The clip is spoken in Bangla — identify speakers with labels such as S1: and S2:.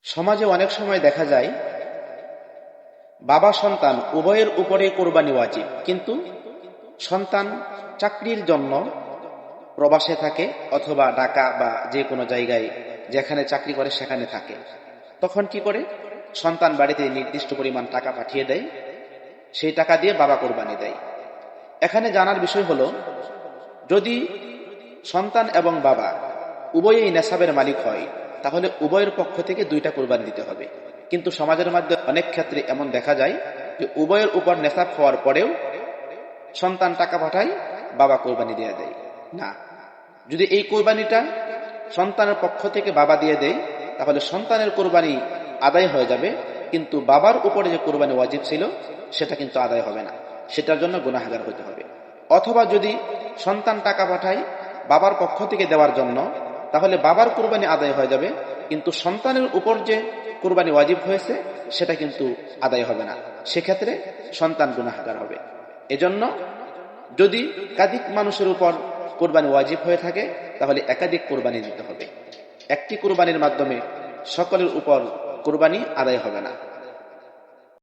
S1: সমাজে অনেক সময় দেখা যায় বাবা সন্তান উভয়ের উপরে কোরবানি ওয়াজিব, কিন্তু সন্তান চাকরির জন্য প্রবাসে থাকে অথবা ঢাকা বা যে কোনো জায়গায় যেখানে চাকরি করে সেখানে থাকে। তখন কি করে? সন্তান বাড়িতে নির্দিষ্ট পরিমাণ টাকা পাঠিয়ে দেয়, সেই টাকা দিয়ে বাবা কোরবানি দেয়। এখানে জানার বিষয় হলো, যদি সন্তান এবং বাবা উভয়েই নেশাবের মালিক হয় তাহলে উভয়ের পক্ষ থেকে দুইটা কোরবানি দিতে হবে। কিন্তু সমাজের মধ্যে অনেক ক্ষেত্রে এমন দেখা যায় যে উভয়ের উপর নেশাব হওয়ার পরেও সন্তান টাকা পাঠায়, বাবা কোরবানি দিয়ে দেয় না। যদি এই কোরবানিটা সন্তানের পক্ষ থেকে বাবা দিয়ে দেয় তাহলে সন্তানের কোরবানি আদায় হয়ে যাবে, কিন্তু বাবার উপরে যে কোরবানি ওয়াজিব ছিল সেটা কিন্তু আদায় হবে না, সেটার জন্য গুনাহগার হতে হবে। অথবা যদি সন্তান টাকা পাঠায় বাবার পক্ষ থেকে দেওয়ার জন্য, তাহলে বাবার কোরবানি আদায় হয়ে যাবে, কিন্তু সন্তানের উপর যে কোরবানি ওয়াজিব হয়েছে সেটা কিন্তু আদায় হবে না, সেক্ষেত্রে সন্তান গুনাহগার হবে। এজন্য যদি একাধিক মানুষের উপর কোরবানি ওয়াজিব হয়ে থাকে তাহলে একাধিক কোরবানি দিতে হবে। একটি কোরবানির মাধ্যমে সকলের উপর কোরবানি আদায় হবে না।